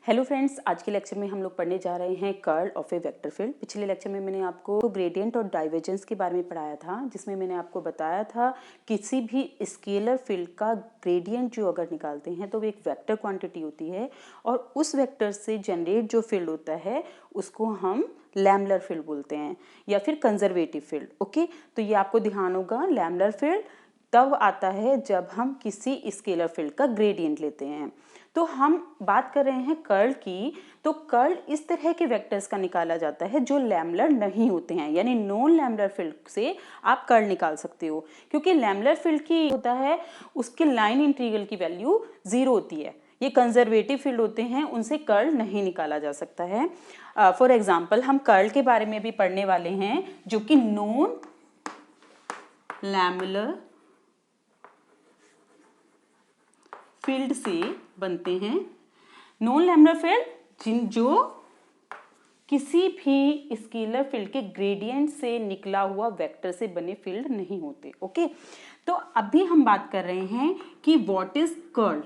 Hello friends, आज के lecture में हम लोग पढ़ने जा रहे हैं curl of a vector field. पिछले लेक्चर में मैंने आपको ग्रेडियंट और डाइवर्जेंस के बारे में पढ़ाया था, जिसमें मैंने आपको बताया था किसी भी स्केलर फील्ड का ग्रेडियंट जो अगर निकालते हैं तो वो एक वेक्टर क्वांटिटी होती है और उस वेक्टर से जनरेट जो फील्ड होता है उसको हम लैमलर फील्ड बोलते हैं या फिर कंजर्वेटिव फील्ड। ओके, तो ये आपको ध्यान होगा, लैमलर फील्ड तब आता है जब हम किसी स्केलर फील्ड का ग्रेडियंट लेते हैं। तो हम बात कर रहे हैं कर्ल की, तो कर्ल इस तरह के वेक्टर्स का निकाला जाता है जो लैमलर नहीं होते हैं, यानी नॉन लैमलर फील्ड से आप कर्ल निकाल सकते हो, क्योंकि लैमलर फील्ड की होता है उसके लाइन इंटीग्रल की वैल्यू 0 होती है। ये कंजर्वेटिव फील्ड होते हैं, उनसे कर्ल नहीं निकाला जा सकता है। फॉर एग्जाम्पल हम कर्ल के बारे में भी पढ़ने वाले हैं जो कि नॉन लैमलर फील्ड से बनते हैं। नॉन लैमलर फील्ड जो किसी भी स्केलर फील्ड के ग्रेडियंट से निकला हुआ वेक्टर से बने फील्ड नहीं होते। ओके, तो अभी हम बात कर रहे हैं कि व्हाट इज कर्ल।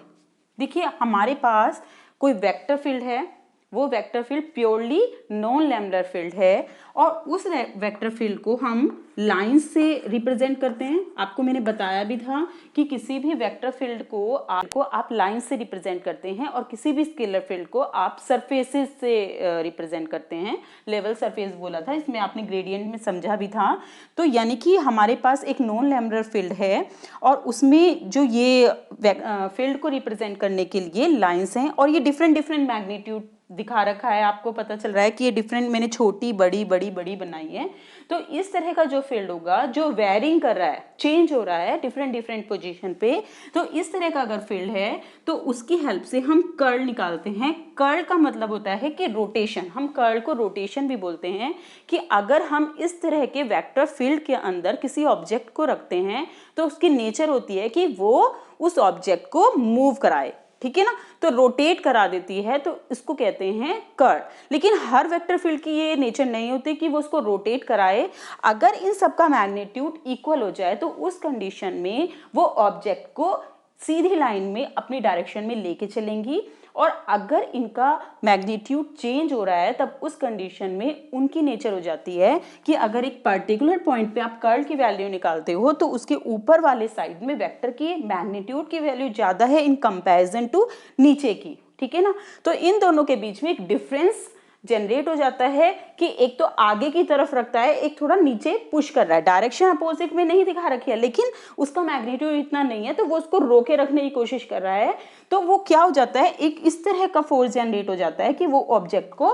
देखिए, हमारे पास कोई वेक्टर फील्ड है, वो vector field purely non lamellar field है और उस वेक्टर फील्ड को हम लाइन से रिप्रेजेंट करते हैं। आपको मैंने बताया भी था कि किसी भी वेक्टर फील्ड को आप लाइन से रिप्रेजेंट करते हैं और किसी भी स्केलर फील्ड को आप सरफेसेस से रिप्रेजेंट करते हैं। लेवल सरफेस बोला था, इसमें आपने ग्रेडियंट में समझा भी था। तो यानी कि हमारे पास एक नॉन लैमलर फील्ड है और उसमें जो ये फील्ड को रिप्रेजेंट करने के लिए लाइन्स हैं और ये डिफरेंट मैग्नीट्यूड दिखा रखा है। आपको पता चल रहा है कि ये डिफरेंट, मैंने छोटी बड़ी बड़ी बड़ी बनाई है। तो इस तरह का जो फील्ड होगा जो वेरिंग कर रहा है, चेंज हो रहा है डिफरेंट पोजीशन पे, तो इस तरह का अगर फील्ड है तो उसकी हेल्प से हम कर्ल निकालते हैं। कर्ल का मतलब होता है कि रोटेशन, हम कर्ल को रोटेशन भी बोलते हैं। कि अगर हम इस तरह के वेक्टर फील्ड के अंदर किसी ऑब्जेक्ट को रखते हैं तो उसकी नेचर होती है कि वो उस ऑब्जेक्ट को मूव कराए, ठीक है ना, तो रोटेट करा देती है, तो इसको कहते हैं कर्ल। लेकिन हर वेक्टर फील्ड की ये नेचर नहीं होती कि वो उसको रोटेट कराए। अगर इन सब का मैग्नीट्यूड इक्वल हो जाए तो उस कंडीशन में वो ऑब्जेक्ट को सीधी लाइन में अपनी डायरेक्शन में लेके चलेंगी, और अगर इनका मैग्नीट्यूड चेंज हो रहा है तब उस कंडीशन में उनकी नेचर हो जाती है कि अगर एक पर्टिकुलर पॉइंट पे आप कर्ल की वैल्यू निकालते हो तो उसके ऊपर वाले साइड में वेक्टर की मैग्नीट्यूड की वैल्यू ज्यादा है इन कंपैरिजन टू नीचे की, ठीक है ना। तो इन दोनों के बीच में एक डिफरेंस जनरेट हो जाता है कि एक तो आगे की तरफ रखता है, एक थोड़ा नीचे पुश कर रहा है। डायरेक्शन अपोजिट में नहीं दिखा रखी है लेकिन उसका मैग्नीट्यूड इतना नहीं है, तो वो उसको रोके रखने की कोशिश कर रहा है। तो वो क्या हो जाता है, एक इस तरह का फोर्स जनरेट हो जाता है कि वो ऑब्जेक्ट को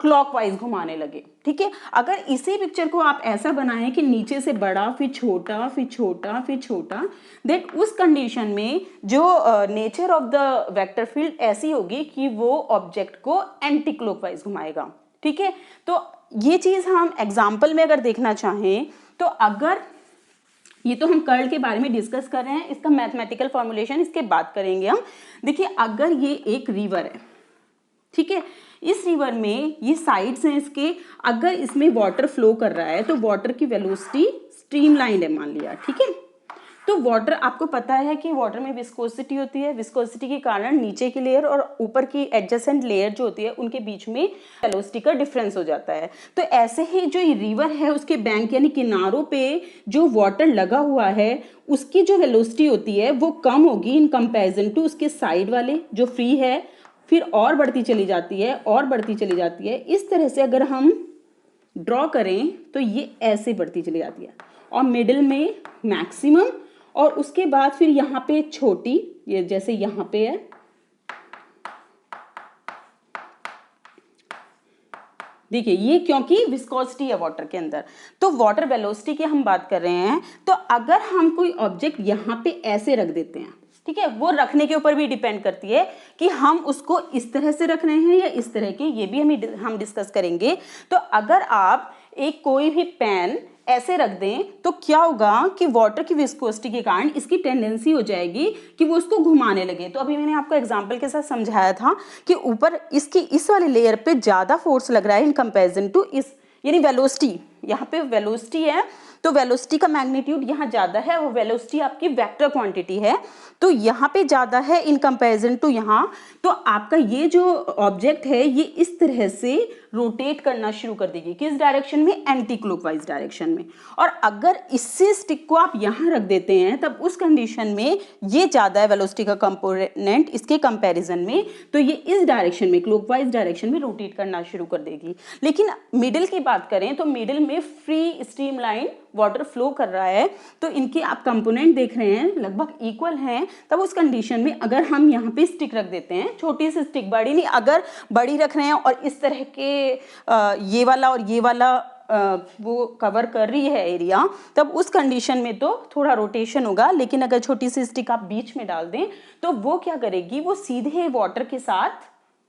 क्लॉकवाइज घुमाने लगे, ठीक है। अगर इसी पिक्चर को आप ऐसा बनाएं कि नीचे से बड़ा फिर छोटा फिर छोटा फिर छोटा, देन उस कंडीशन में जो nature of the vector field ऐसी होगी कि वो ऑब्जेक्ट को एंटी क्लॉकवाइज घुमाएगा, ठीक है। तो ये चीज हम एग्जाम्पल में अगर देखना चाहें तो अगर ये तो हम कर्ल के बारे में डिस्कस कर रहे हैं, इसका मैथमेटिकल फॉर्मुलेशन इसके बाद करेंगे हम। देखिए, अगर ये एक रिवर है, ठीक है, इस रिवर में ये साइड्स हैं इसके, अगर इसमें वाटर फ्लो कर रहा है तो वाटर की वेलोसिटी स्ट्रीमलाइन है मान लिया, ठीक है। तो वाटर, आपको पता है कि वाटर में विस्कोसिटी होती है, विस्कोसिटी के कारण नीचे की लेयर और ऊपर की एडजेसेंट लेयर जो होती है उनके बीच में वेलोसिटी का डिफरेंस हो जाता है। तो ऐसे ही जो ये रिवर है उसके बैंक यानी किनारों पे जो वाटर लगा हुआ है उसकी जो वेलोसिटी होती है वो कम होगी इन कंपेरिजन टू उसके साइड वाले जो फ्री है, फिर और बढ़ती चली जाती है और बढ़ती चली जाती है। इस तरह से अगर हम ड्रॉ करें तो ये ऐसे बढ़ती चली जाती है और मिडिल में मैक्सिमम, और उसके बाद फिर यहाँ पे छोटी, ये जैसे यहाँ पे है, देखिए ये क्योंकि विस्कोसिटी है वाटर के अंदर। तो वाटर वेलोसिटी की हम बात कर रहे हैं, तो अगर हम कोई ऑब्जेक्ट यहाँ पे ऐसे रख देते हैं, ठीक है, वो रखने के ऊपर भी डिपेंड करती है कि हम उसको इस तरह से रख रहे हैं या इस तरह के, ये भी हम डिस्कस करेंगे। तो अगर आप एक कोई भी पेन ऐसे रख दें तो क्या होगा कि वाटर की विस्कोसिटी के कारण इसकी टेंडेंसी हो जाएगी कि वो उसको घुमाने लगे। तो अभी मैंने आपको एग्जांपल के साथ समझाया था कि ऊपर इसकी इस वाले लेयर पे ज़्यादा फोर्स लग रहा है इन कंपैरिजन टू इस, यानी वेलोसिटी, यहाँ पे वेलोसिटी है तो वेलोसिटी का मैग्नीट्यूड यहाँ ज़्यादा है और वेलोसिटी आपकी वेक्टर क्वांटिटी है, तो यहाँ पे ज़्यादा है इन कंपैरिजन टू यहाँ। तो आपका ये जो ऑब्जेक्ट है ये इस तरह से रोटेट करना शुरू कर देगी, किस डायरेक्शन में, एंटी क्लॉकवाइज डायरेक्शन में। और अगर इससे स्टिक को आप यहाँ रख देते हैं तब उस कंडीशन में ये ज़्यादा है वेलोसिटी का कंपोनेंट इसके कंपैरिजन में, तो ये इस डायरेक्शन में क्लॉकवाइज डायरेक्शन में रोटेट करना शुरू कर देगी। लेकिन मिडिल की बात करें तो मिडिल में फ्री स्ट्रीमलाइन वाटर फ्लो कर रहा है, तो इनके आप कंपोनेंट देख रहे हैं लगभग इक्वल हैं। तब उस कंडीशन में अगर हम यहाँ पे स्टिक रख देते हैं, छोटी सी स्टिक, बड़ी नहीं, अगर बड़ी रख रहे हैं और इस तरह के ये वाला और ये वाला वो कवर कर रही है एरिया, तब उस कंडीशन में तो थोड़ा रोटेशन होगा। लेकिन अगर छोटी सी स्टिक आप बीच में डाल दें तो वो क्या करेगी, वो सीधे वाटर के साथ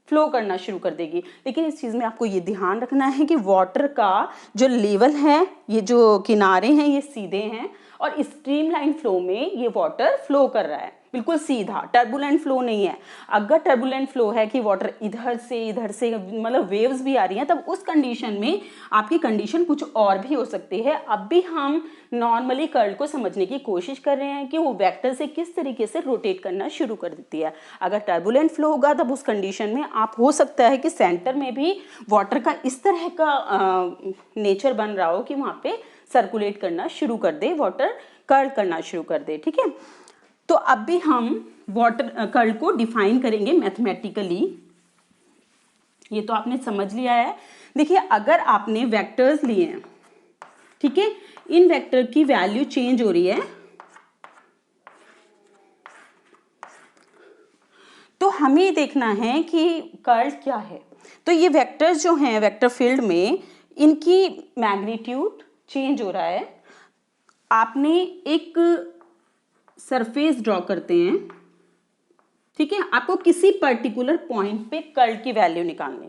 फ्लो करना शुरू कर देगी। लेकिन इस चीज़ में आपको ये ध्यान रखना है कि वाटर का जो लेवल है, ये जो किनारे हैं ये सीधे हैं और स्ट्रीमलाइन फ्लो में ये वाटर फ्लो कर रहा है बिल्कुल सीधा, टर्बुलेंट फ्लो नहीं है। अगर टर्बुलेंट फ्लो है कि वाटर इधर से मतलब वेव्स भी आ रही हैं, तब उस कंडीशन में आपकी कंडीशन कुछ और भी हो सकती है। अब भी हम नॉर्मली कर्ल को समझने की कोशिश कर रहे हैं कि वो वेक्टर से किस तरीके से रोटेट करना शुरू कर देती है। अगर टर्बुलेंट फ्लो होगा तब उस कंडीशन में आप हो सकता है कि सेंटर में भी वाटर का इस तरह का नेचर बन रहा हो कि वहाँ पे सर्कुलेट करना शुरू कर दे, वाटर कर्ल करना शुरू कर दे। ठीक है, तो अब भी हम वाटर कर्ल को डिफाइन करेंगे मैथमेटिकली। ये तो आपने समझ लिया है। देखिए, अगर आपने वेक्टर्स लिए हैं, ठीक है, इन वेक्टर की वैल्यू चेंज हो रही है, तो हमें देखना है कि कर्ल क्या है। तो ये वेक्टर्स जो हैं वेक्टर फील्ड में, इनकी मैग्नीट्यूड चेंज हो रहा है। आपने एक सरफेस ड्रॉ करते हैं, ठीक है, आपको किसी पर्टिकुलर पॉइंट पे कर्ल की वैल्यू निकालनी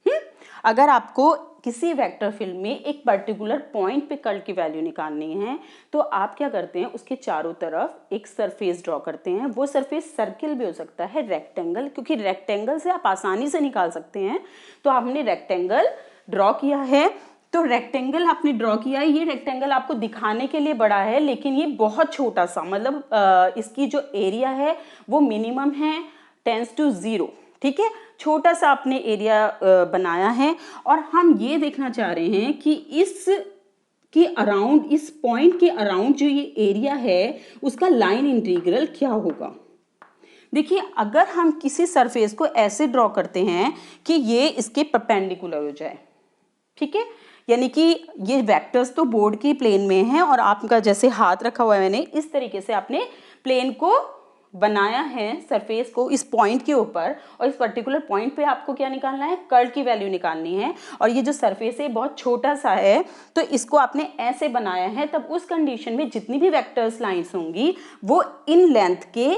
है। अगर आपको किसी वेक्टर फील्ड में एक पर्टिकुलर पॉइंट पे कर्ल की वैल्यू निकालनी है तो आप क्या करते हैं, उसके चारों तरफ एक सरफेस ड्रॉ करते हैं। वो सरफेस सर्किल भी हो सकता है, रेक्टेंगल, क्योंकि रेक्टेंगल से आप आसानी से निकाल सकते हैं। तो आपने रेक्टेंगल ड्रॉ किया है, तो रेक्टेंगल आपने ड्रॉ किया है। ये रेक्टेंगल आपको दिखाने के लिए बड़ा है, लेकिन ये बहुत छोटा सा, मतलब इसकी जो एरिया है वो मिनिमम है 10:0, ठीक है, छोटा सा आपने एरिया बनाया है। और हम ये देखना चाह रहे हैं कि इस के अराउंड, इस पॉइंट के अराउंड जो ये एरिया है उसका लाइन इंटीग्रल क्या होगा। देखिए, अगर हम किसी सरफेस को ऐसे ड्रॉ करते हैं कि ये इसके परपेंडिकुलर हो जाए, ठीक है, यानी कि ये वेक्टर्स तो बोर्ड की प्लेन में हैं और आपका जैसे हाथ रखा हुआ है मैंने, इस तरीके से आपने प्लेन को बनाया है, सरफेस को इस पॉइंट के ऊपर, और इस पर्टिकुलर पॉइंट पे आपको क्या निकालना है, कर्ल की वैल्यू निकालनी है। और ये जो सरफेस है बहुत छोटा सा है, तो इसको आपने ऐसे बनाया है। तब उस कंडीशन में जितनी भी वेक्टर्स लाइंस होंगी वो इन लेंथ के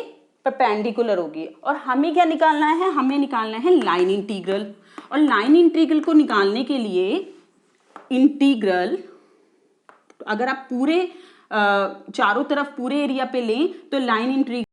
परपेंडिकुलर होगी। और हमें क्या निकालना है, हमें निकालना है लाइन इंटीग्रल। और लाइन इंटीग्रल को निकालने के लिए इंटीग्रल, अगर आप पूरे चारों तरफ पूरे एरिया पे लें तो लाइन इंटीग्रल,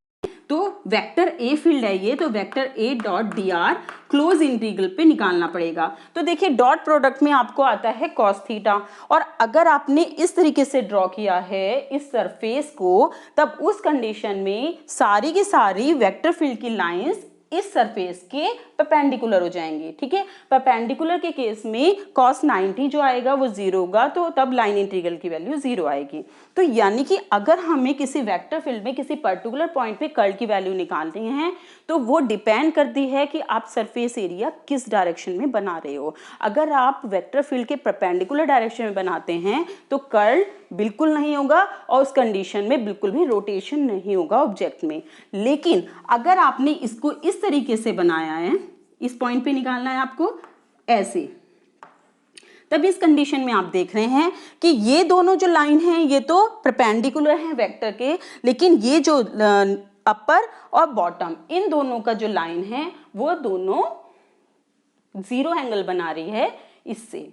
तो वेक्टर ए फील्ड है ये, तो vector A dot D R close integral पे निकालना पड़ेगा। तो देखिए, डॉट प्रोडक्ट में आपको आता है कॉस थीटा। और अगर आपने इस तरीके से ड्रॉ किया है इस सरफेस को, तब उस कंडीशन में सारी की सारी वेक्टर फील्ड की लाइंस इस सरफेस के परपेंडिकुलर हो जाएंगे। ठीक है, परपेंडिकुलर के केस में cos 90 जो आएगा वो 0 होगा, तो तब लाइन इंटीग्रल की वैल्यू 0 आएगी। तो यानी कि अगर हमें किसी वेक्टर फील्ड में किसी पर्टिकुलर पॉइंट पे कर्ल की वैल्यू निकालनी है तो वो डिपेंड करती है कि आप सरफेस एरिया किस डायरेक्शन में बना रहे हो। अगर आप वेक्टर फील्ड के परपेंडिकुलर डायरेक्शन में बनाते हैं तो कर्ल बिल्कुल नहीं होगा और उस कंडीशन में बिल्कुल भी रोटेशन नहीं होगा ऑब्जेक्ट में। लेकिन अगर आपने इसको इस तरीके से बनाया है, इस पॉइंट पे निकालना है आपको ऐसे, तब इस कंडीशन में आप देख रहे हैं कि ये दोनों जो लाइन हैं ये तो परपेंडिकुलर हैं वेक्टर के, लेकिन ये जो अपर और बॉटम, इन दोनों का जो लाइन है वो दोनों 0 एंगल बना रही है इससे,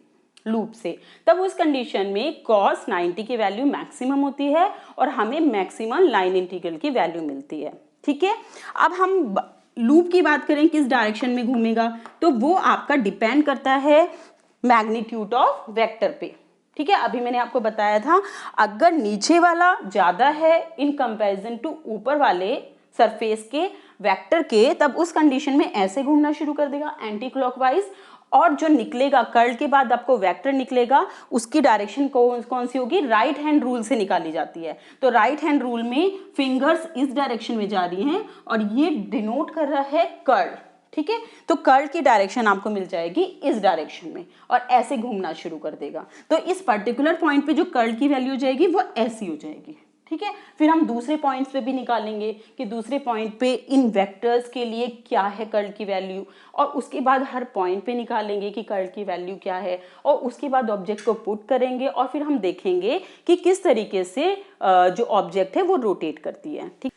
लूप से। तब उस कंडीशन में cos 90 की वैल्यू मैक्सिमम होती है और हमें मैक्सिमम लाइन इंटीग्रल की वैल्यू मिलती है। ठीक है, अब हम लूप की बात करें किस डायरेक्शन में घूमेगा, तो वो आपका डिपेंड करता है मैग्नीट्यूड ऑफ वेक्टर पे। ठीक है, अभी मैंने आपको बताया था अगर नीचे वाला ज़्यादा है इन कंपैरिजन टू ऊपर वाले सरफेस के वेक्टर के, तब उस कंडीशन में ऐसे घूमना शुरू कर देगा एंटी क्लॉकवाइज, और जो निकलेगा कर्ल के बाद आपको वेक्टर निकलेगा उसकी डायरेक्शन कौन सी होगी, राइट हैंड रूल से निकाली जाती है। तो राइट हैंड रूल में फिंगर्स इस डायरेक्शन में जा रही हैं और ये डिनोट कर रहा है कर्ल, ठीक है। तो कर्ल की डायरेक्शन आपको मिल जाएगी इस डायरेक्शन में और ऐसे घूमना शुरू कर देगा। तो इस पर्टिकुलर पॉइंट पे जो कर्ल की वैल्यू हो जाएगी वो ऐसी हो जाएगी, ठीक है। फिर हम दूसरे पॉइंट्स पे भी निकालेंगे कि दूसरे पॉइंट पे इन वेक्टर्स के लिए क्या है कर्ल की वैल्यू, और उसके बाद हर पॉइंट पे निकालेंगे कि कर्ल की वैल्यू क्या है, और उसके बाद ऑब्जेक्ट को पुट करेंगे और फिर हम देखेंगे कि किस तरीके से जो ऑब्जेक्ट है वो रोटेट करती है, ठीक।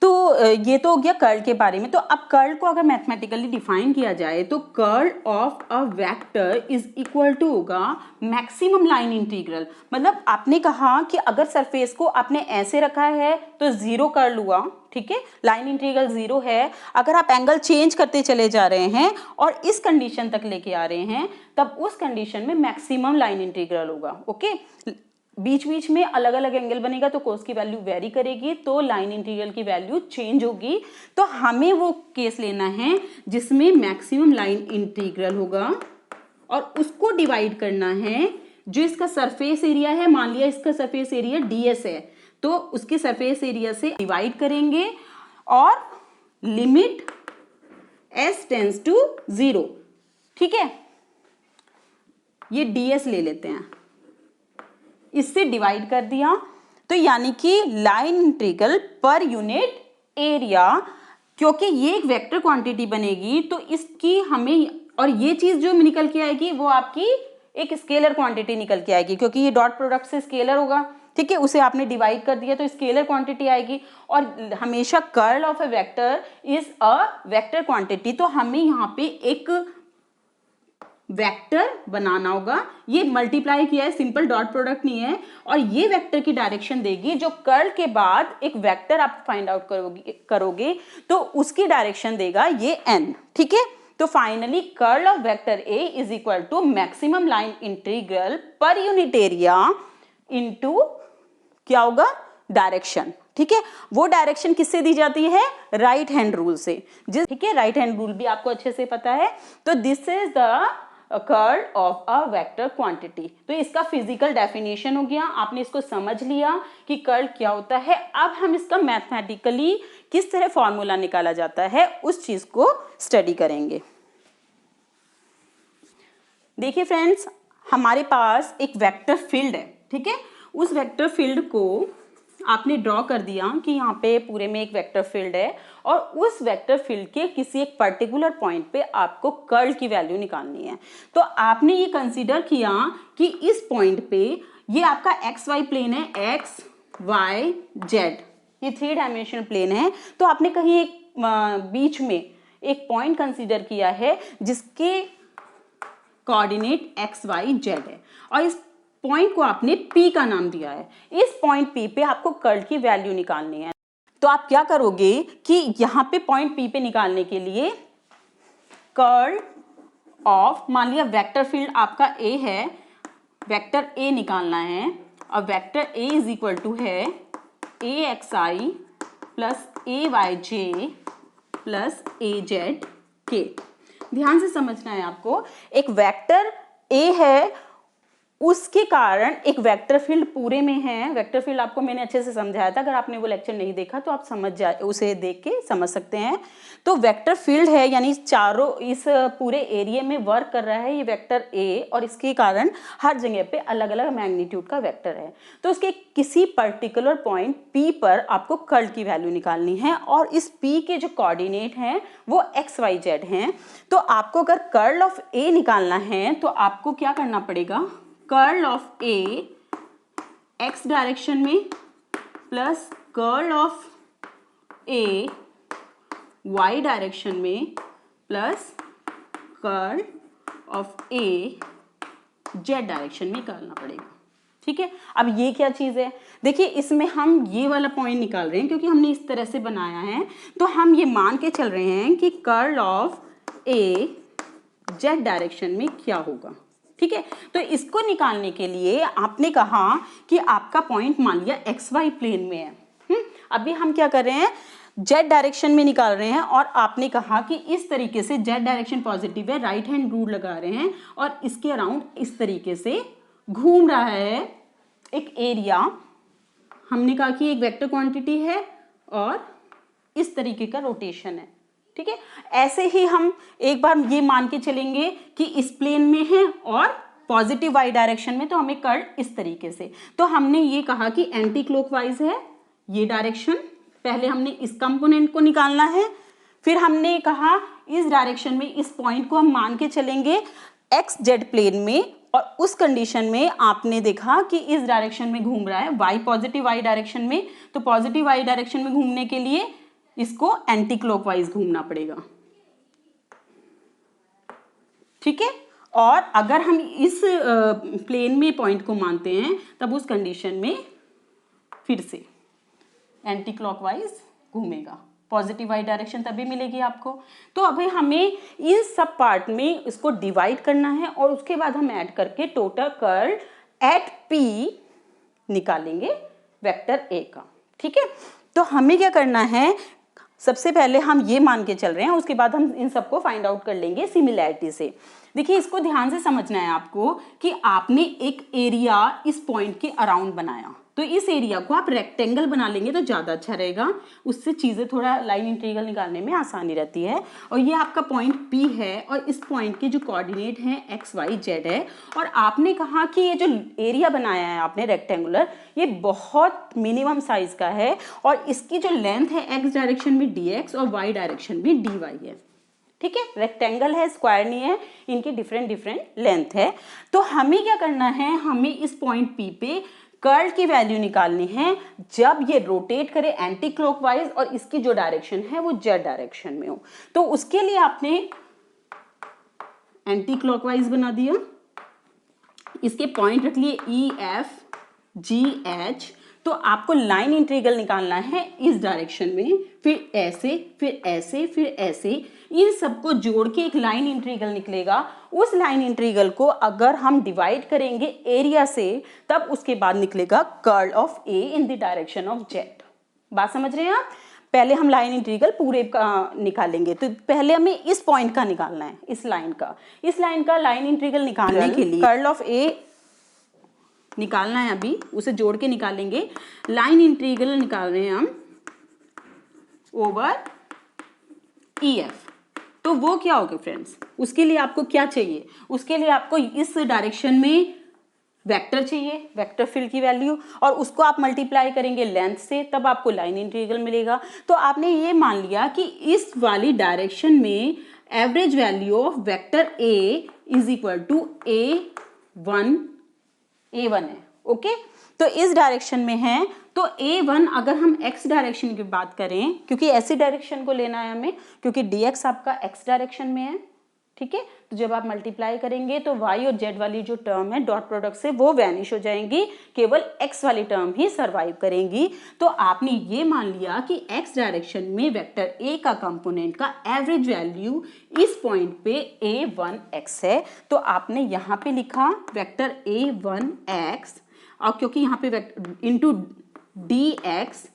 तो ये तो हो गया कर्ल के बारे में। तो अब कर्ल को अगर मैथमेटिकली डिफाइन किया जाए तो curl of a vector is equal to होगा मैक्सिमम लाइन इंटीग्रल। मतलब आपने कहा कि अगर सरफेस को आपने ऐसे रखा है तो जीरो कर्ल हुआ, ठीक है, लाइन इंटीग्रल जीरो है। अगर आप एंगल चेंज करते चले जा रहे हैं और इस कंडीशन तक लेके आ रहे हैं तब उस कंडीशन में मैक्सिमम लाइन इंटीग्रल होगा, ओके। बीच बीच में अलग अलग एंगल बनेगा तो कोस की वैल्यू वेरी करेगी, तो लाइन इंटीग्रल की वैल्यू चेंज होगी। तो हमें वो केस लेना है जिसमें मैक्सिमम लाइन इंटीग्रल होगा और उसको डिवाइड करना है जो इसका सरफेस एरिया है। मान लिया इसका सरफेस एरिया ds है तो उसके सरफेस एरिया से डिवाइड करेंगे और लिमिट s टेंड्स टू 0, ठीक है। ये ds ले लेते हैं, इससे डिवाइड कर दिया, तो यानी कि लाइन इंटीग्रल पर यूनिट एरिया, क्योंकि ये एक वेक्टर क्वांटिटी बनेगी तो इसकी हमें, और ये चीज जो निकल के आएगी वो आपकी एक स्केलर क्वांटिटी निकल के आएगी, क्योंकि ये डॉट प्रोडक्ट से स्केलर होगा, ठीक है। उसे आपने डिवाइड कर दिया तो स्केलर क्वांटिटी आएगी। और हमेशा curl of a vector is a vector quantity, तो हमें यहाँ पे एक वेक्टर बनाना होगा। ये मल्टीप्लाई किया है, सिंपल डॉट प्रोडक्ट नहीं है, और ये वेक्टर की डायरेक्शन देगी जो कर्ल के बाद एक वेक्टर आप फाइंड आउट करोगे तो उसकी डायरेक्शन देगा ये n, ठीक है। तो finally curl of vector a is equal to maximum line integral पर यूनिट एरिया इनटू क्या होगा, डायरेक्शन, ठीक है। वो डायरेक्शन किससे दी जाती है, राइट हैंड रूल से, ठीक है। राइट हैंड रूल भी आपको अच्छे से पता है। तो this is the curl of a vector quantity. तो इसका फिजिकल डेफिनेशन हो गया, आपने इसको समझ लिया कि कर्ल क्या होता है। अब हम इसका मैथमेटिकली किस तरह फॉर्मूला निकाला जाता है उस चीज को स्टडी करेंगे। देखिए फ्रेंड्स, हमारे पास एक वेक्टर फील्ड है, ठीक है। उस वेक्टर फील्ड को आपने ड्रॉ कर दिया कि यहाँ पे पूरे में एक वेक्टर फील्ड है और उस वेक्टर फील्ड के किसी एक पर्टिकुलर पॉइंट पे आपको कर्ल की वैल्यू निकालनी है। तो आपने ये कंसीडर किया कि इस पॉइंट पे ये आपका एक्स वाई प्लेन है, एक्स वाई जेड, ये 3 डायमेंशनल प्लेन है। तो आपने कहीं एक बीच में एक पॉइंट कंसीडर किया है जिसके कोऑर्डिनेट एक्स वाई जेड है और इस पॉइंट को आपने P का नाम दिया है। इस पॉइंट P पे आपको कर्ल की वैल्यू निकालनी है। तो आप क्या करोगे कि यहाँ पे पॉइंट P पे निकालने के लिए कर्ल ऑफ, मान लिया वेक्टर फील्ड आपका A है, वेक्टर A निकालना है और vector A is equal to है AXI plus AYJ plus AZK। ध्यान से समझना है आपको, एक वेक्टर A है उसके कारण एक वेक्टर फील्ड पूरे में है। वेक्टर फील्ड आपको मैंने अच्छे से समझाया था, अगर आपने वो लेक्चर नहीं देखा तो आप समझ जाए, उसे देख के समझ सकते हैं। तो वेक्टर फील्ड है यानी चारों इस पूरे एरिया में वर्क कर रहा है ये वेक्टर A, और इसके कारण हर जगह पे अलग अलग मैग्नीट्यूड का वेक्टर है। तो उसके किसी पर्टिकुलर पॉइंट P पर आपको कर्ल की वैल्यू निकालनी है और इस P के जो कोऑर्डिनेट हैं वो XYZ हैं। तो आपको अगर कर्ल ऑफ A निकालना है तो आपको क्या करना पड़ेगा, curl of A x direction में plus curl of A y direction में plus curl of A z direction में निकालना पड़ेगा, ठीक है। अब ये क्या चीज़ है, देखिए इसमें हम ये वाला पॉइंट निकाल रहे हैं क्योंकि हमने इस तरह से बनाया है। तो हम ये मान के चल रहे हैं कि curl of A z direction में क्या होगा, ठीक है। तो इसको निकालने के लिए आपने कहा कि आपका पॉइंट मान लिया एक्स वाई प्लेन में है। अभी हम क्या कर रहे हैं, जेड डायरेक्शन में निकाल रहे हैं, और आपने कहा कि इस तरीके से जेड डायरेक्शन पॉजिटिव है, राइट हैंड रूल लगा रहे हैं और इसके अराउंड इस तरीके से घूम रहा है एक एरिया। हमने कहा कि एक वेक्टर क्वांटिटी है और इस तरीके का रोटेशन है, ठीक है। ऐसे ही हम एक बार ये मान के चलेंगे कि इस प्लेन में है और पॉजिटिव वाई डायरेक्शन में, तो हमें कर्ल इस तरीके से। तो हमने ये कहा कि एंटी क्लॉकवाइज है ये डायरेक्शन, पहले हमने इस कंपोनेंट को निकालना है, फिर हमने कहा इस डायरेक्शन में इस पॉइंट को हम मान के चलेंगे एक्स जेड प्लेन में, और उस कंडीशन में आपने देखा कि इस डायरेक्शन में घूम रहा है वाई, पॉजिटिव वाई डायरेक्शन में, तो पॉजिटिव वाई डायरेक्शन में घूमने के लिए इसको एंटी क्लॉकवाइज घूमना पड़ेगा, ठीक है। और अगर हम इस प्लेन में पॉइंट को मानते हैं तब उस कंडीशन में फिर से एंटी क्लॉकवाइज घूमेगा, पॉजिटिव वाई डायरेक्शन तभी मिलेगी आपको। तो अभी हमें इन सब पार्ट में इसको डिवाइड करना है और उसके बाद हम ऐड करके टोटल कर्ल एट पी निकालेंगे वेक्टर ए का, ठीक है। तो हमें क्या करना है, सबसे पहले हम ये मान के चल रहे हैं, उसके बाद हम इन सबको फाइंड आउट कर लेंगे सिमिलैरिटी से। देखिए इसको ध्यान से समझना है आपको कि आपने एक एरिया इस पॉइंट के अराउंड बनाया, तो इस एरिया को आप रेक्टेंगल बना लेंगे तो ज़्यादा अच्छा रहेगा, उससे चीज़ें थोड़ा लाइन इंटीग्रल निकालने में आसानी रहती है। और ये आपका पॉइंट P है और इस पॉइंट के जो कोऑर्डिनेट हैं एक्स वाई जेड है, और आपने कहा कि ये जो एरिया बनाया है आपने रेक्टेंगुलर, ये बहुत मिनिमम साइज का है और इसकी जो लेंथ है एक्स डायरेक्शन में dx और वाई डायरेक्शन में dy है, ठीक है। रेक्टेंगल है, स्क्वायर नहीं है, इनकी डिफरेंट डिफरेंट लेंथ है। तो हमें क्या करना है, हमें इस पॉइंट P पे कर्ल की वैल्यू निकालनी है जब ये रोटेट करे एंटी क्लॉकवाइज और इसकी जो डायरेक्शन है वो जेड डायरेक्शन में हो। तो उसके लिए आपने एंटी क्लॉकवाइज बना दिया, इसके पॉइंट रख लिए ई एफ जी एच। तो आपको लाइन इंटीग्रल निकालना है इस डायरेक्शन में, फिर ऐसे फिर ऐसे फिर ऐसे, इन सबको जोड़ के एक लाइन इंटीग्रल निकलेगा। उस लाइन इंटीग्रल को अगर हम डिवाइड करेंगे एरिया से तब उसके बाद निकलेगा curl of A in the direction of Z. बात समझ रहे हैं आप? पहले हम लाइन इंटीग्रल पूरे का निकालेंगे, तो पहले हमें इस पॉइंट का निकालना है, इस लाइन का लाइन इंटीग्रल निकालने के लिए कर्ल ऑफ ए निकालना है, अभी उसे जोड़ के निकालेंगे। लाइन इंटीग्रल निकाल रहे हैं हम ओवर ई एफ। तो वो क्या होगा फ्रेंड्स, उसके लिए आपको क्या चाहिए, उसके लिए आपको इस डायरेक्शन में वेक्टर चाहिए, वेक्टर फील्ड की वैल्यू, और उसको आप मल्टीप्लाई करेंगे लेंथ से, तब आपको लाइन इंटीग्रल मिलेगा। तो आपने ये मान लिया कि इस वाली डायरेक्शन में average value of vector A is equal to A1 है, ओके। तो इस डायरेक्शन में है, तो A1 अगर हम x डायरेक्शन की बात करें, क्योंकि ऐसी डायरेक्शन को लेना है हमें, क्योंकि dx आपका x डायरेक्शन में है, ठीक है। तो जब आप मल्टीप्लाई करेंगे तो y और z वाली जो टर्म है डॉट प्रोडक्ट से वो वैनिश हो जाएंगी, केवल x वाली टर्म ही सरवाइव करेंगी। तो आपने ये मान लिया कि x डायरेक्शन में वेक्टर a का कंपोनेंट का एवरेज वैल्यू इस पॉइंट पे a1x है। तो आपने यहाँ पे लिखा वेक्टर a1x, और क्योंकि यहाँ पे इंटू dx,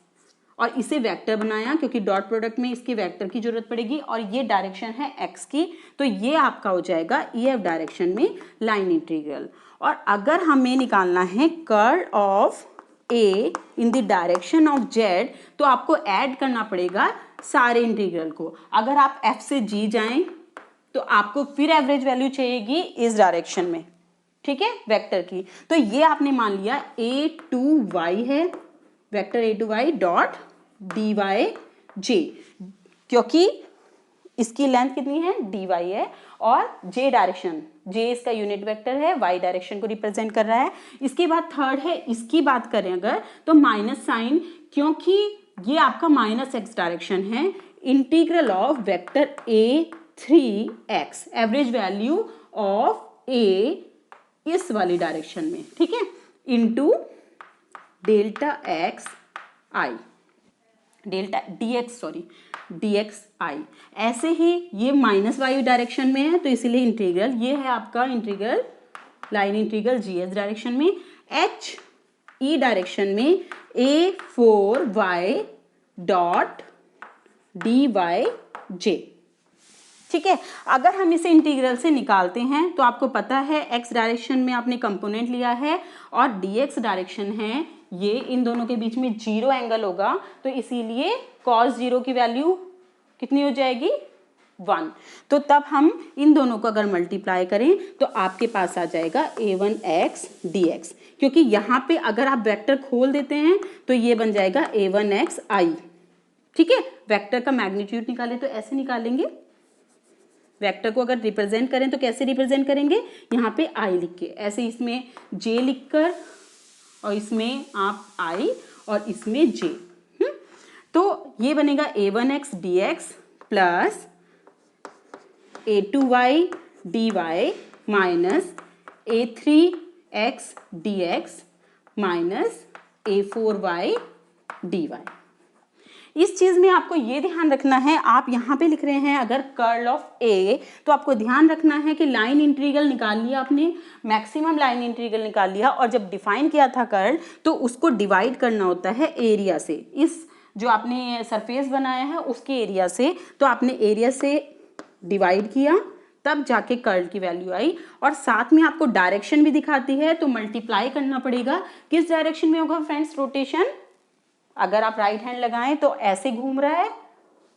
और इसे वेक्टर बनाया क्योंकि डॉट प्रोडक्ट में इसके वेक्टर की जरूरत पड़ेगी, और ये डायरेक्शन है x की, तो ये आपका हो जाएगा EF डायरेक्शन में लाइन इंटीग्रल। और अगर हमें निकालना है curl of A in the direction of Z, तो आपको ऐड करना पड़ेगा सारे इंटीग्रल को। अगर आप F से G जाएं तो आपको फिर एवरेज वैल्यू चाहिएगी इस डायरेक्शन में, ठीक है, वेक्टर की। तो ये आपने मान लिया A2y है, वेक्टर A2y डॉट dy क्योंकि इसकी लेंथ कितनी है dy है, और j डायरेक्शन, j इसका यूनिट वेक्टर है, y डायरेक्शन को रिप्रेजेंट कर रहा है। इसके बाद थर्ड है, इसकी बात करें अगर तो माइनस साइन, क्योंकि ये आपका माइनस x डायरेक्शन है। Integral of vector A3x, average value of a इस वाली डायरेक्शन में, ठीक है, into delta x i, delta dx i। ऐसे ही ये माइनस वाई डायरेक्शन में है, तो इसीलिए इंटीग्रल ये है आपका integral line integral GS direction में, H E डायरेक्शन में A4y डॉट DYJ। ठीक है, अगर हम इसे इंटीग्रल से निकालते हैं तो आपको पता है x डायरेक्शन में आपने कंपोनेंट लिया है और dx डायरेक्शन है, ये इन दोनों के बीच में 0 एंगल होगा, तो इसीलिए cos 0 की वैल्यू कितनी हो जाएगी 1। तो तब हम इन दोनों को अगर मल्टीप्लाई करें तो आपके पास आ जाएगा a1x dx, क्योंकि यहाँ पे अगर आप वेक्टर खोल देते हैं तो ये बन जाएगा a1xi। ठीक है, वेक्टर का मैग्नीट्यूड निकालें तो ऐसे निकालेंगे, वेक्टर को अगर रिप्रेजेंट करें तो कैसे रिप्रेजेंट करेंगे, यहाँ पे i लिख के, ऐसे इसमें j लिखकर और इसमें आप i और इसमें j। तो ये बनेगा a1x dx plus a2y dy minus a3x dx minus a4y dy। इस चीज में आपको ये ध्यान रखना है, आप यहाँ पे लिख रहे हैं अगर कर्ल ऑफ ए, तो आपको ध्यान रखना है कि लाइन इंटीग्रल निकाल लिया आपने, मैक्सिमम लाइन इंटीग्रल निकाल लिया, और जब डिफाइन किया था कर्ल तो उसको डिवाइड करना होता है एरिया से, इस जो आपने सरफेस बनाया है उसके एरिया से, तो आपने एरिया से डिवाइड किया तब जाके कर्ल की वैल्यू आई, और साथ में आपको डायरेक्शन भी दिखाती है, तो मल्टीप्लाई करना पड़ेगा। किस डायरेक्शन में होगा फ्रेंड्स रोटेशन, अगर आप राइट हैंड लगाएं तो ऐसे घूम रहा है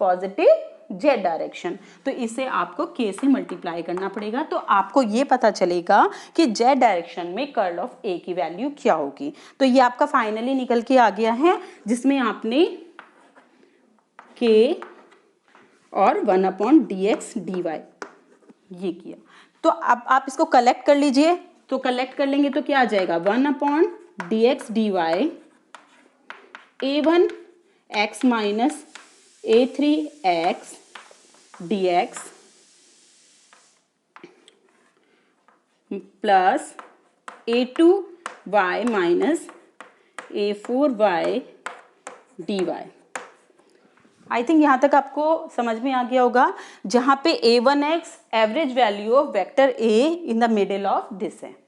पॉजिटिव जेड डायरेक्शन, तो इसे आपको k से मल्टीप्लाई करना पड़ेगा, तो आपको ये पता चलेगा कि जेड डायरेक्शन में कर्ल ऑफ a की वैल्यू क्या होगी। तो ये आपका फाइनली निकल के आ गया है, जिसमें आपने k और 1/dx dy ये किया। तो अब आप इसको कलेक्ट कर लीजिए, तो कलेक्ट कर लेंगे तो क्या आ जाएगा 1/dx dy a1x minus a3x dx plus a2y minus a4y dy। आई थिंक यहाँ तक आपको समझ में आ गया होगा, जहाँ पे a1x average value of vector a in the middle of this है।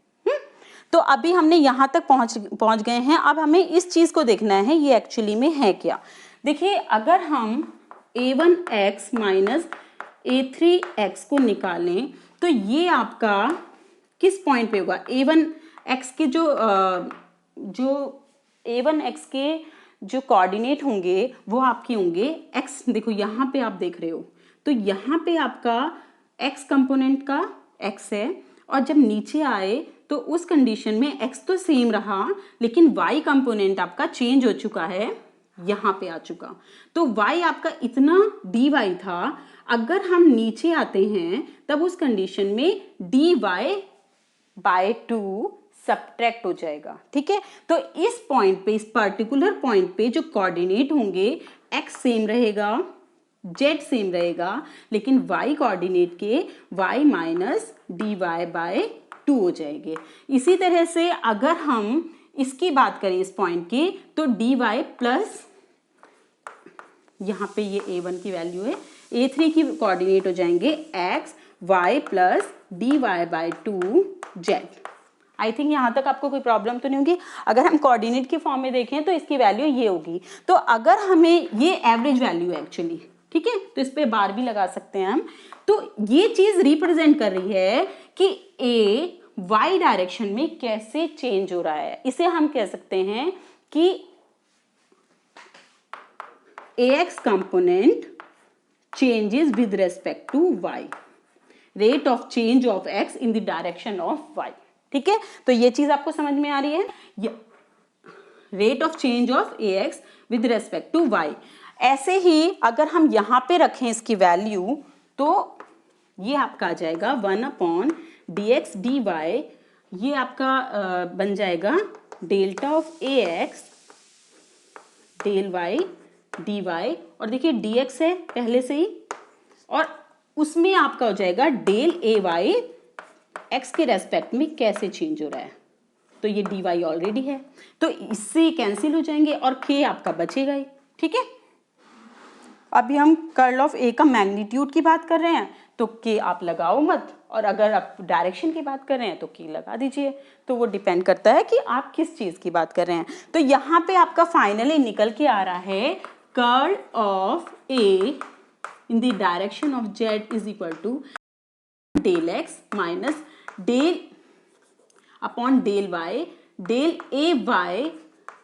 तो अभी हमने यहाँ तक पहुँच गए हैं, अब हमें इस चीज़ को देखना है ये एक्चुअली में है क्या। देखिए, अगर हम a1x माइनस a3x को निकालें तो ये आपका किस पॉइंट पे होगा, a1x के जो a1x के जो कोऑर्डिनेट होंगे वो आपके होंगे x, देखो यहाँ पे आप देख रहे हो, तो यहाँ पे आपका x कंपोनेंट का x है, और जब नीचे आए तो उस कंडीशन में x तो सेम रहा, लेकिन y कंपोनेंट आपका चेंज हो चुका है, यहाँ पे आ चुका, तो y आपका इतना dy था, अगर हम नीचे आते हैं तब उस कंडीशन में dy बाय 2 सब्ट्रैक्ट हो जाएगा। ठीक है, तो इस पॉइंट पे, इस पर्टिकुलर पॉइंट पे जो कोऑर्डिनेट होंगे x सेम रहेगा, z सेम रहेगा, लेकिन y कोऑर्डिनेट के y माइनस dy बाय 2 हो जाएंगे। इसी तरह से अगर हम इसकी बात करें इस पॉइंट की, तो dy प्लस यहाँ पे ये a1 की वैल्यू है, a3 की कोऑर्डिनेट हो जाएंगे x y plus dy by 2 z। I think यहाँ तक आपको कोई प्रॉब्लम तो नहीं होगी। अगर हम कोऑर्डिनेट के फॉर्म में देखें तो इसकी वैल्यू ये होगी, तो अगर हमें ये एवरेज वैल्यू है एक्चुअली, ठीक है, तो इस पे बार भी लगा सकते हैं हम, तो ये चीज रिप्रेजेंट कर रही है कि a y डायरेक्शन में कैसे चेंज हो रहा है। इसे हम कह सकते हैं कि ax component changes with respect to y, rate of change of x in the direction of y। ठीक है, तो ये चीज आपको समझ में आ रही है, rate of change of ax with respect to y। ऐसे ही अगर हम यहाँ पे रखें इसकी वैल्यू, तो ये आपका आ जाएगा 1/dx dy, ये आपका बन जाएगा delta of ax del y dy, और देखिए dx है पहले से ही, और उसमें आपका हो जाएगा डेल ay x के रेस्पेक्ट में कैसे चेंज हो रहा है, तो ये dy ऑलरेडी है, तो इससे कैंसिल हो जाएंगे और k आपका बचेगा ही। ठीक है, अभी हम कर्ल ऑफ a का मैग्नीट्यूड की बात कर रहे हैं, तो के आप लगाओ मत, और अगर आप डायरेक्शन की बात कर रहे हैं तो के लगा दीजिए। तो वो डिपेंड करता है कि आप किस चीज़ की बात कर रहे हैं। तो यहाँ पे आपका फाइनली निकल के आ रहा है curl of A in the direction of Z is equal to del X minus del upon del A Y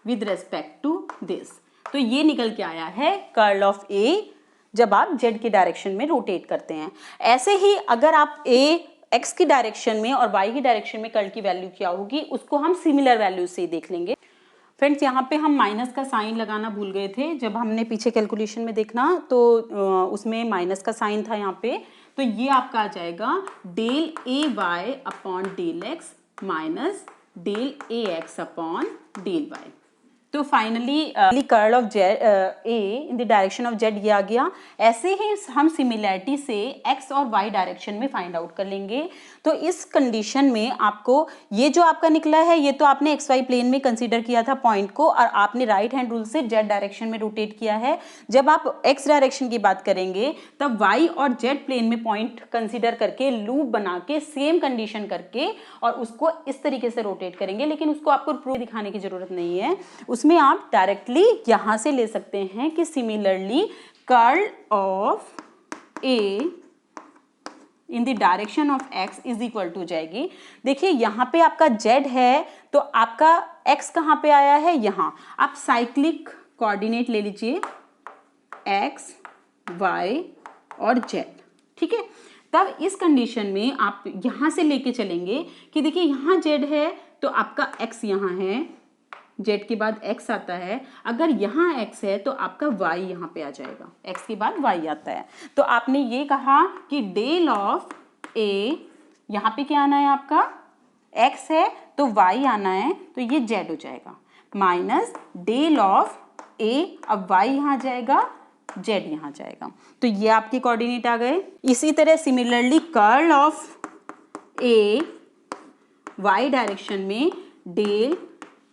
with respect to this. तो ये निकल के आया है कर्ल ऑफ ए जब आप जेड की डायरेक्शन में रोटेट करते हैं। ऐसे ही अगर आप ए एक्स की डायरेक्शन में और वाई की डायरेक्शन में कर्ल की वैल्यू क्या होगी उसको हम सिमिलर वैल्यू से देख लेंगे। फ्रेंड्स, यहाँ पे हम माइनस का साइन लगाना भूल गए थे जब हमने पीछे कैलकुलेशन में देखना, तो उसमें माइनस का साइन था यहाँ पे। तो ये आपका आ जाएगा del A Y upon del X minus del A X upon del Y. तो finally curl of Z A in the direction of Z ये आ गया। ऐसे ही हम सिमिलैरिटी से एक्स और वाई डायरेक्शन में फाइंड आउट कर लेंगे। तो इस कंडीशन में आपको ये जो आपका निकला है ये तो आपने एक्स वाई प्लेन में कंसीडर किया था पॉइंट को, और आपने राइट हैंड रूल से जेड डायरेक्शन में रोटेट किया है। जब आप एक्स डायरेक्शन की बात करेंगे तब वाई और जेड प्लेन में पॉइंट कंसीडर करके लूप बना के सेम कंडीशन करके और उसको इस तरीके से रोटेट करेंगे, लेकिन उसको आपको प्रूफ दिखाने की जरूरत नहीं है। उसमें आप डायरेक्टली यहां से ले सकते हैं कि similarly curl of A in the direction of x is equal to जाएगी। देखिए यहाँ पे आपका z है तो आपका x कहाँ पे आया है, यहाँ। आप साइक्लिक कोऑर्डिनेट ले लीजिए x y और z, ठीक है। तब इस कंडीशन में आप यहाँ से लेके चलेंगे कि देखिए यहाँ z है तो आपका x यहाँ है, z के बाद x आता है। अगर यहाँ x है तो आपका y यहाँ पे आ जाएगा, x के बाद y आता है। तो आपने ये कहा कि डेल ऑफ a, यहाँ पे क्या आना है आपका, x है तो y आना है, तो ये z हो जाएगा माइनस डेल ऑफ a, अब y यहाँ जाएगा, z यहाँ जाएगा। तो ये आपके कोऑर्डिनेट आ गए। इसी तरह similarly curl of a y direction में डेल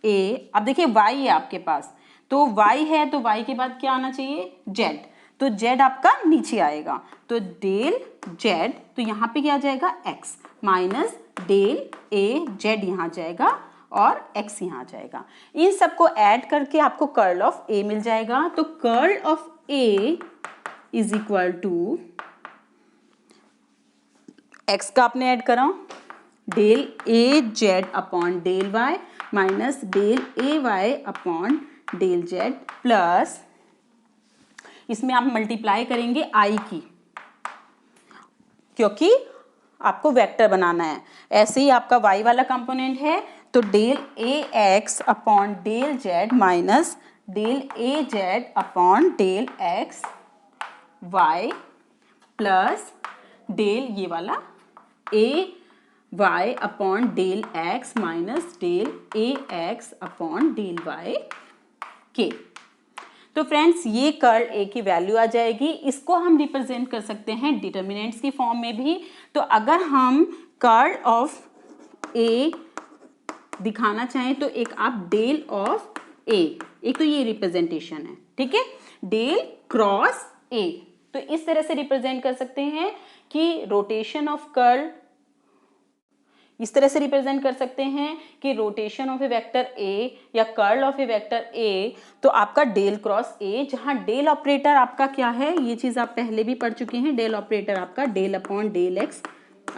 ए, अब देखिए y है आपके पास, तो y है तो y के बाद क्या आना चाहिए, z, तो z आपका नीचे आएगा, तो डेल z, तो यहाँ पे क्या आ जाएगा x माइनस डेल ए, z यहाँ जाएगा और x यहाँ जाएगा। इन सबको ऐड करके आपको कर्ल ऑफ a मिल जाएगा। तो curl of a is equal to x का आपने ऐड करा del A Z upon del Y minus del A Y upon del Z plus इसमें आप मल्टीप्लाई करेंगे आई की, क्योंकि आपको वेक्टर बनाना है। ऐसे ही आपका y वाला कंपोनेंट है तो del A X upon del Z minus del A Z upon del X Y plus del ये वाला A y upon del x minus del A X upon del y के। तो फ्रेंड्स ये curl a की value आ जाएगी। इसको हम रिप्रेजेंट कर सकते हैं डिटर्मिनेंट्स की फॉर्म में भी। तो अगर हम कर्ल ऑफ a दिखाना चाहें तो एक आप डेल ऑफ a, एक तो ये रिप्रेजेंटेशन है, ठीक है, डेल क्रॉस a, तो इस तरह से रिप्रेजेंट कर सकते हैं कि रोटेशन ऑफ कर्ल, इस तरह से रिप्रेजेंट कर सकते हैं कि rotation of a vector A या curl of a vector A, तो आपका डेल क्रॉस ए, जहां डेल ऑपरेटर आपका क्या है, ये चीज आप पहले भी पढ़ चुके हैं। डेल ऑपरेटर आपका del upon del X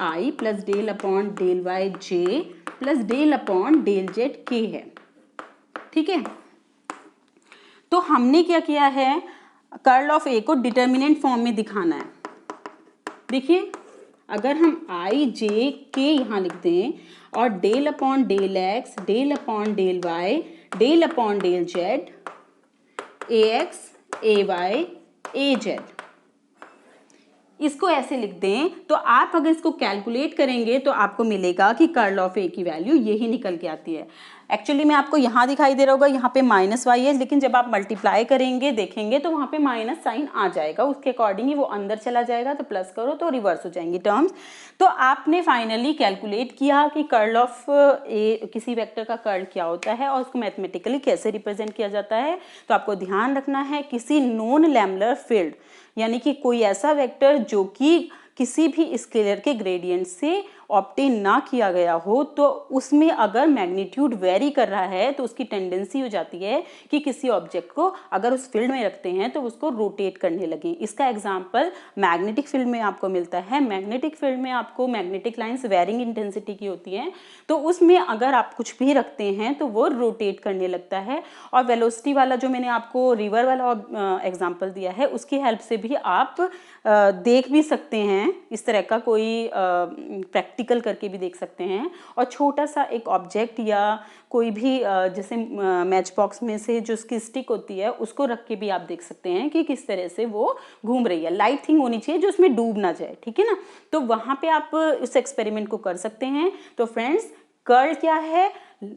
I plus del upon del Y J plus del upon del Z के है, ठीक है। तो हमने क्या किया है, कर्ल ऑफ ए को डिटर्मिनेंट फॉर्म में दिखाना है। देखिए अगर हम आई जे के यहाँ लिख दें और del upon del X, del upon del Y, del upon del Z, A X, A Y, A Z, इसको ऐसे लिख दें तो आप अगर इसको कैलकुलेट करेंगे तो आपको मिलेगा कि कर्ल ऑफ ए की वैल्यू यही निकल के आती है। एक्चुअली में आपको यहाँ दिखाई दे रहा होगा, यहाँ पे माइनस वाई है, लेकिन जब आप मल्टीप्लाई करेंगे देखेंगे तो वहाँ पे माइनस साइन आ जाएगा, उसके अकॉर्डिंग ही वो अंदर चला जाएगा, तो प्लस करो तो रिवर्स हो जाएंगी टर्म्स। तो आपने फाइनली कैलकुलेट किया कि कर्ल ऑफ ए, किसी वेक्टर का कर्ल क्या होता है और उसको मैथमेटिकली कैसे रिप्रेजेंट किया जाता है। तो आपको ध्यान रखना है किसी नॉन लैम्बडर फील्ड, यानी कि कोई ऐसा वेक्टर जो कि किसी भी स्केलर के ग्रेडियंट से ऑब्टेन ना किया गया हो तो उसमें अगर मैग्नीट्यूड वेरी कर रहा है तो उसकी टेंडेंसी हो जाती है कि किसी ऑब्जेक्ट को अगर उस फील्ड में रखते हैं तो उसको रोटेट करने लगे। इसका एग्जांपल मैग्नेटिक फील्ड में आपको मिलता है। मैग्नेटिक फील्ड में आपको मैग्नेटिक लाइंस वेरिंग इंटेंसिटी की होती हैं, तो उसमें अगर आप कुछ भी रखते हैं तो वो रोटेट करने लगता है। और वेलोसिटी वाला जो मैंने आपको रिवर वाला एग्जांपल दिया है उसकी हेल्प से भी आप देख भी सकते हैं, इस तरह का कोई प्रैक्टिकल करके भी देख सकते हैं। और छोटा सा एक ऑब्जेक्ट या कोई भी जैसे मैच बॉक्स में से जो उसकी स्टिक होती है उसको रख के भी आप देख सकते हैं कि किस तरह से वो घूम रही है। लाइट थिंग होनी चाहिए जो उसमें डूब ना जाए, ठीक है ना। तो वहाँ पे आप उस एक्सपेरिमेंट को कर सकते हैं। तो फ्रेंड्स, कर्ल क्या है?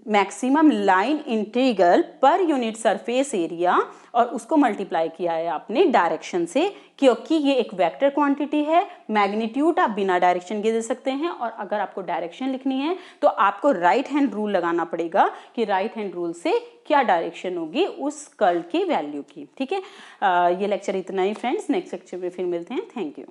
मैक्सिमम लाइन इंटीग्रल पर यूनिट सरफेस एरिया, और उसको मल्टीप्लाई किया है आपने डायरेक्शन से, क्योंकि ये एक वेक्टर क्वांटिटी है। मैग्नीट्यूड आप बिना डायरेक्शन के दे सकते हैं, और अगर आपको डायरेक्शन लिखनी है तो आपको राइट हैंड रूल लगाना पड़ेगा कि राइट हैंड रूल से क्या डायरेक्शन होगी उस कर्ल की वैल्यू की, ठीक है। ये लेक्चर इतना ही फ्रेंड्स, नेक्स्ट लेक्चर में फिर मिलते हैं। Thank you.